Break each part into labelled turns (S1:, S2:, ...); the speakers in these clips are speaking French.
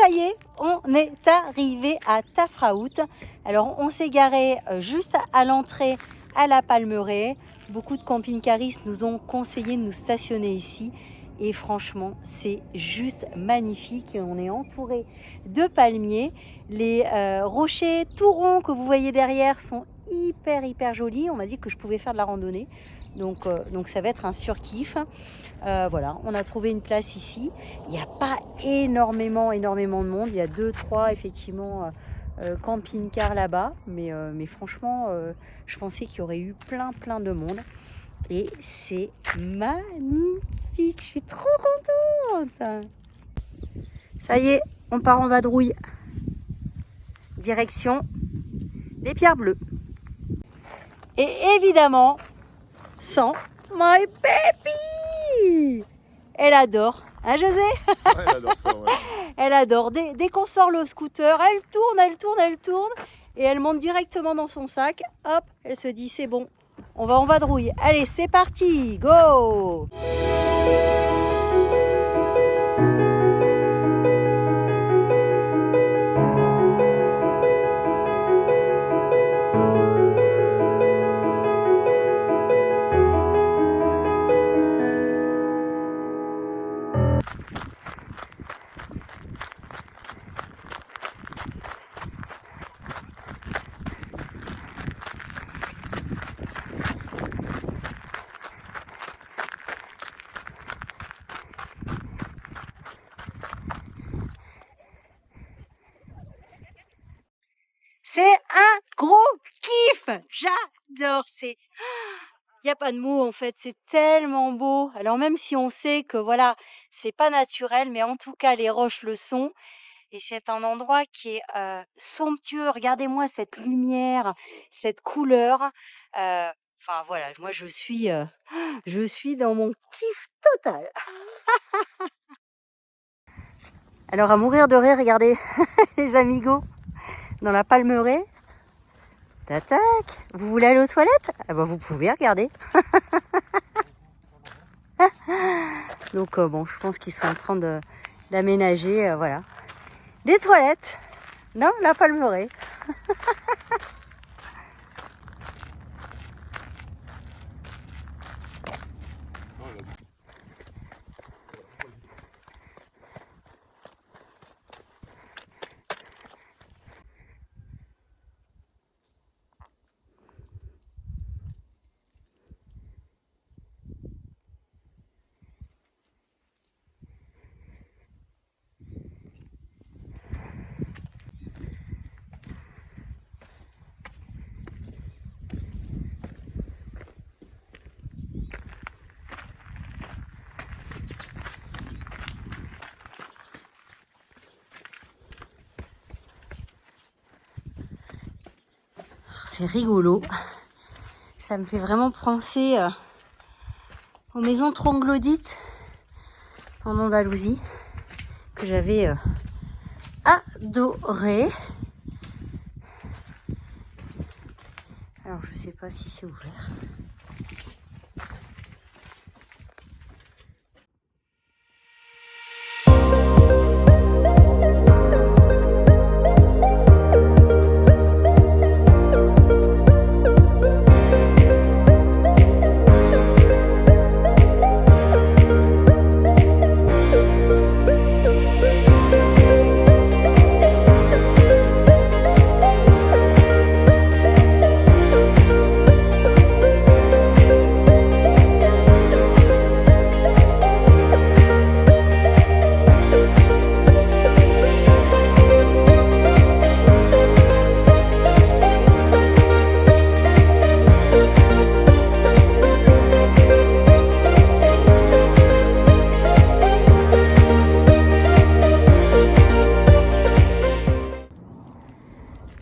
S1: ça y est, on est arrivé à Tafraout. Alors on s'est garé juste à l'entrée à la Palmeraie. Beaucoup de camping-caristes nous ont conseillé de nous stationner ici. Et franchement, c'est juste magnifique. On est entouré de palmiers. Les rochers tout ronds que vous voyez derrière sont hyper jolis. On m'a dit que je pouvais faire de la randonnée. Donc ça va être un surkiff. Voilà, on a trouvé une place ici. Il n'y a pas énormément de monde. Il y a 2-3 effectivement camping-cars là-bas. Mais franchement, je pensais qu'il y aurait eu plein de monde. Et c'est magnifique. Je suis trop contente. Ça y est, on part en vadrouille. Direction les Pierres Bleues. Et évidemment, sans my baby. Elle adore, hein José?
S2: Ouais, elle adore ça, ouais.
S1: Elle adore. Dès qu'on sort le scooter, elle tourne. Et elle monte directement dans son sac. Hop, elle se dit c'est bon, on va en vadrouille. Allez, c'est parti, go! C'est un gros kiff. J'adore. Il n'y a pas de mots en fait. C'est tellement beau. Alors même si on sait que voilà, c'est pas naturel, mais en tout cas les roches le sont. Et c'est un endroit qui est somptueux. Regardez-moi cette lumière, cette couleur. Enfin voilà, moi je suis dans mon kiff total. Alors à mourir de rire, regardez les amigos. Dans la Palmeraie. Tac. Vous voulez aller aux toilettes? Ah bah vous pouvez, regarder. Donc bon, je pense qu'ils sont en train d'aménager, voilà. Des toilettes dans la Palmeraie. C'est rigolo. Ça me fait vraiment penser aux maisons troglodytes en Andalousie que j'avais adoré. Alors je sais pas si c'est ouvert.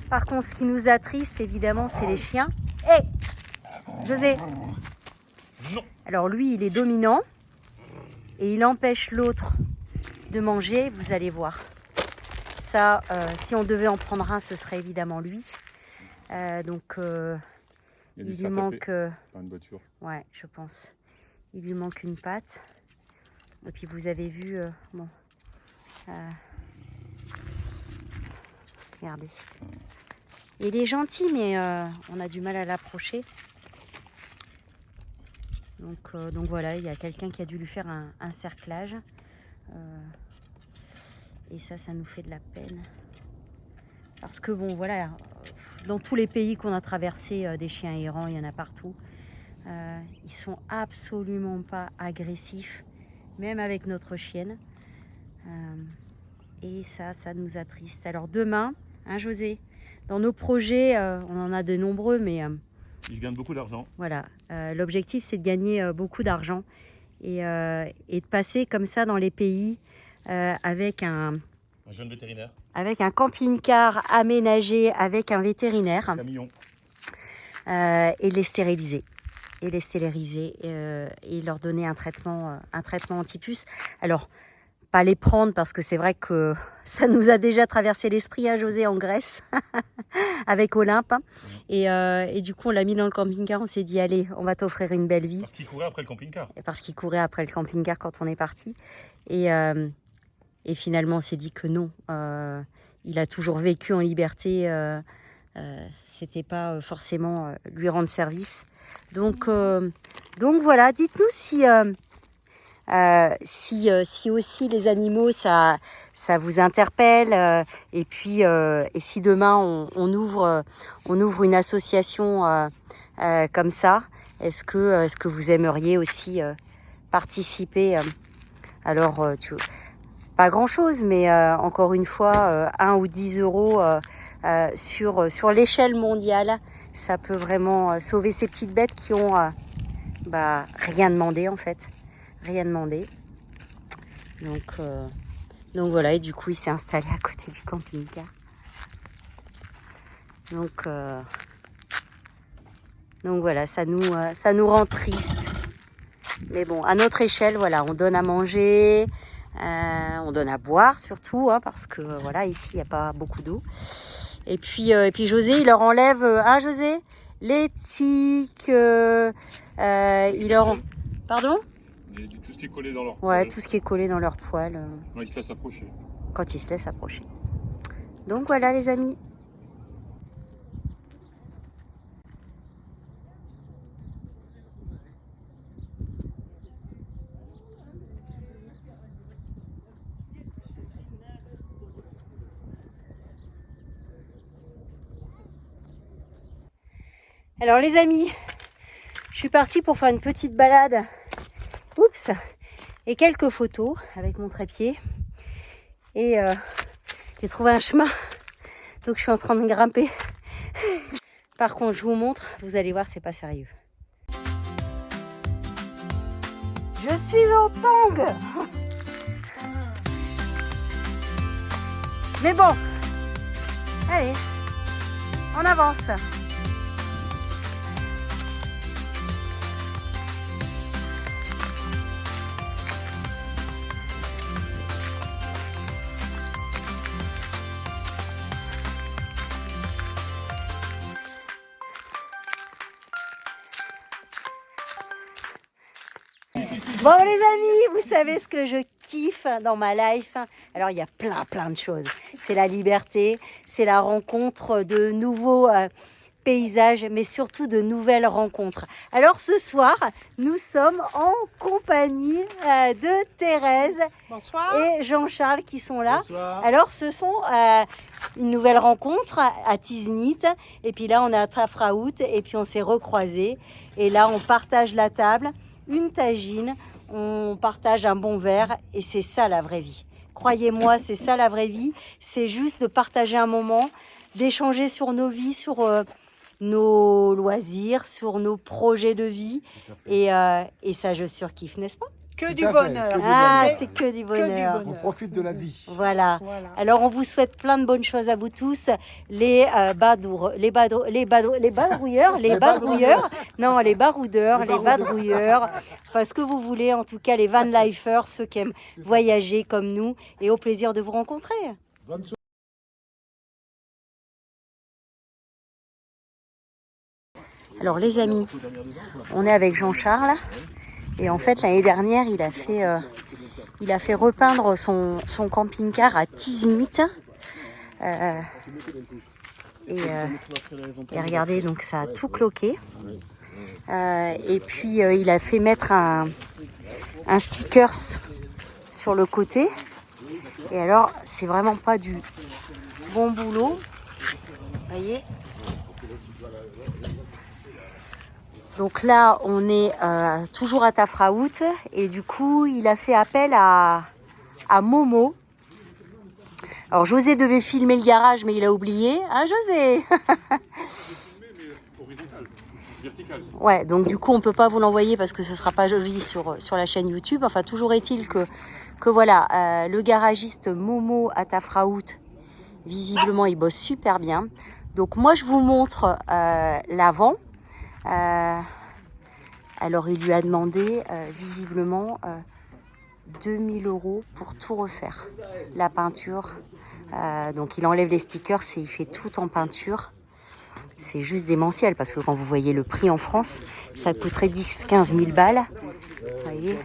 S1: Par contre, ce qui nous attriste, évidemment, c'est les chiens. Hé, José.
S2: Non.
S1: Alors lui, il est dominant et il empêche l'autre de manger. Vous allez voir. Ça, si on devait en prendre un, ce serait évidemment lui. Donc, il lui manque...
S2: Par une voiture.
S1: Ouais, je pense. Il lui manque une patte. Et puis vous avez vu, bon... Regardez. Il est gentil, mais on a du mal à l'approcher. Donc voilà, il y a quelqu'un qui a dû lui faire un cerclage. Et ça nous fait de la peine. Parce que bon, voilà, dans tous les pays qu'on a traversés, des chiens errants, il y en a partout. Ils sont absolument pas agressifs, même avec notre chienne. Et ça nous attriste. Alors demain, hein José, dans nos projets, on en a de nombreux, mais...
S2: Ils gagnent beaucoup d'argent.
S1: Voilà, l'objectif c'est de gagner beaucoup d'argent et de passer comme ça dans les pays avec un
S2: jeune vétérinaire.
S1: Avec un camping-car aménagé avec un vétérinaire.
S2: Camion.
S1: Et les stériliser. Et leur donner un traitement anti-puce. Alors, pas les prendre parce que c'est vrai que ça nous a déjà traversé l'esprit à José en Grèce avec Olympe. Et du coup, on l'a mis dans le camping-car. On s'est dit, allez, on va t'offrir une belle vie.
S2: Parce qu'il courait après le camping-car.
S1: Parce qu'il courait après le camping-car quand on est parti. Et finalement, on s'est dit que non. Il a toujours vécu en liberté. C'était pas forcément lui rendre service. Donc voilà, dites-nous si aussi les animaux ça vous interpelle et si demain on ouvre une association comme ça, est-ce que vous aimeriez aussi participer alors pas grand chose, mais encore une fois 1 ou 10 euros sur l'échelle mondiale, ça peut vraiment sauver ces petites bêtes qui ont rien demandé en fait. Rien demandé. Donc voilà, et du coup il s'est installé à côté du camping-car. Donc voilà, ça nous rend triste. Mais bon, à notre échelle, voilà, on donne à manger, on donne à boire surtout, hein, parce que voilà, ici il n'y a pas beaucoup d'eau. Et puis José, il leur enlève, José, les tiques, il leur... Pardon ?
S2: Tout ce qui est collé dans leur
S1: poil.
S2: Ouais,
S1: tout ce qui est collé dans leur poil.
S2: Ouais, ils se laissent approcher.
S1: Quand ils se laissent approcher. Donc voilà les amis. Alors les amis, je suis partie pour faire une petite balade. Oups. Et quelques photos avec mon trépied. Et j'ai trouvé un chemin. Donc je suis en train de grimper. Par contre, je vous montre, vous allez voir, c'est pas sérieux. Je suis en tongue. Mais bon, allez, on avance. Bon les amis, vous savez ce que je kiffe dans ma life. Alors il y a plein de choses. C'est la liberté, c'est la rencontre de nouveaux paysages, mais surtout de nouvelles rencontres. Alors ce soir, nous sommes en compagnie de Thérèse
S3: Bonsoir.
S1: et Jean-Charles qui sont là.
S3: Bonsoir.
S1: Alors ce sont une nouvelle rencontre à Tiznit. Et puis là on est à Tafraout et puis on s'est recroisés. Et là on partage la table, une tagine. On partage un bon verre et c'est ça la vraie vie. Croyez-moi, c'est ça la vraie vie. C'est juste de partager un moment, d'échanger sur nos vies, sur nos loisirs, sur nos projets de vie. Et ça, je surkiffe, n'est-ce pas ?
S3: Que du bonheur.
S1: C'est que du bonheur.
S3: bonheur.
S4: On profite de la vie.
S1: Voilà. Alors, on vous souhaite plein de bonnes choses à vous tous. Les baroudeurs, non, les baroudeurs, les vadrouilleurs, enfin ce que vous voulez, en tout cas les van lifers, ceux qui aiment voyager comme nous, et au plaisir de vous rencontrer.
S4: Bonne soirée.
S1: Alors les amis, on est avec Jean-Charles. Et en fait, l'année dernière, il a fait repeindre son camping-car à Tiznit. Et regardez, donc ça a tout cloqué. Et puis il a fait mettre un stickers sur le côté. Et alors, c'est vraiment pas du bon boulot. Vous voyez? Donc là, on est toujours à Tafraout. Et du coup, il a fait appel à Momo. Alors José devait filmer le garage, mais il a oublié. Hein, José? Ouais, donc du coup, on peut pas vous l'envoyer parce que ce sera pas joli sur la chaîne YouTube. Enfin, toujours est-il que voilà, le garagiste Momo à Tafraout, visiblement, il bosse super bien. Donc moi, je vous montre l'avant. Alors, il lui a demandé visiblement 2000 € pour tout refaire. La peinture. Donc il enlève les stickers et il fait tout en peinture. C'est juste démentiel parce que quand vous voyez le prix en France, ça coûterait 10-15 000 balles. Vous voyez?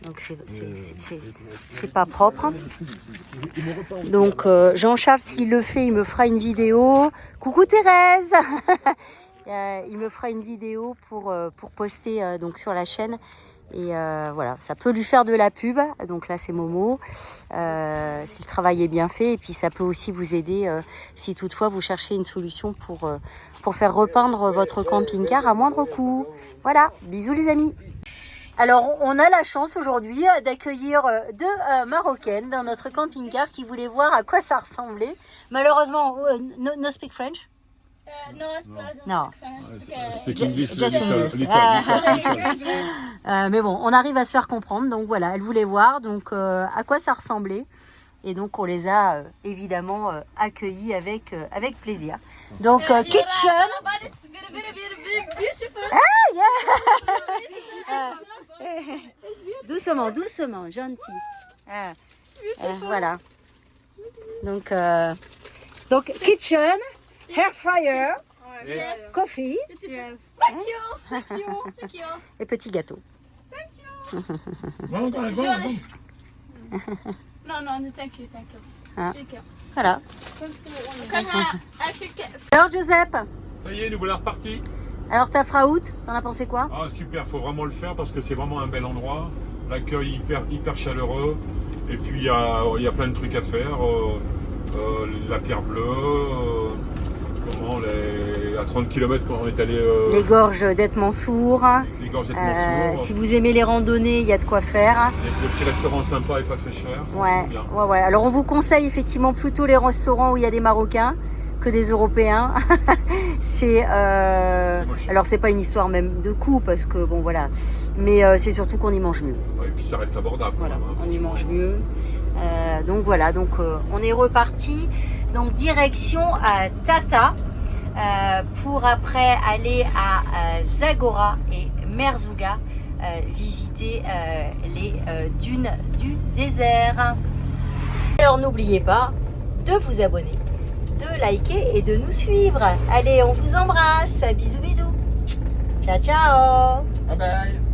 S1: Donc c'est pas propre. Donc Jean-Charles, s'il le fait, il me fera une vidéo. Coucou Thérèse. Il me fera une vidéo pour poster donc sur la chaîne. Et voilà, ça peut lui faire de la pub. Donc là, c'est Momo. Si le travail est bien fait. Et puis, ça peut aussi vous aider si toutefois vous cherchez une solution pour faire repeindre votre camping-car à moindre coût. Voilà, bisous les amis. Alors, on a la chance aujourd'hui d'accueillir deux Marocaines dans notre camping-car qui voulaient voir à quoi ça ressemblait. Malheureusement, no speak French.
S3: No, I don't
S1: No.
S3: speak French.
S1: Just English. Mais bon, on arrive à se faire comprendre. Donc voilà, elle voulait voir donc à quoi ça ressemblait. Et donc on les a évidemment accueillis avec plaisir. Donc kitchen.
S3: It's very beautiful.
S1: Doucement, doucement, gentil. Voilà. Donc kitchen, hair fryer,
S3: Yes.
S1: coffee
S3: Yes. Thank you.
S1: et petit gâteau.
S3: No, thank you.
S1: Ah.
S3: Chicken.
S1: Voilà.
S3: Can I chicken?
S1: Alors Joseph,
S2: Ça y est, nous voilà repartis.
S1: alors Tafraout, t'en as pensé quoi?
S2: Ah super, faut vraiment le faire parce que c'est vraiment un bel endroit. L'accueil hyper chaleureux. Et puis il y a plein de trucs à faire. La pierre bleue. À 30 km quand on est allé.
S1: Les gorges d'Etmansour.
S2: Les gorges d'Etmansour.
S1: Si vous aimez les randonnées, il y a de quoi faire.
S2: Le petit restaurant sympa et pas très cher.
S1: Ouais. Alors on vous conseille effectivement plutôt les restaurants où il y a des Marocains que des Européens. Alors c'est pas une histoire même de coût parce que bon voilà, mais c'est surtout qu'on y mange mieux.
S2: Ouais, et puis ça reste abordable.
S1: Voilà,
S2: quand même, hein,
S1: on y mange mieux. Donc voilà, on est reparti. Donc direction à Tata pour après aller à Zagora et Merzouga visiter les dunes du désert. Alors n'oubliez pas de vous abonner, de liker et de nous suivre. Allez, on vous embrasse. Bisous bisous. Ciao ciao.
S2: Bye bye.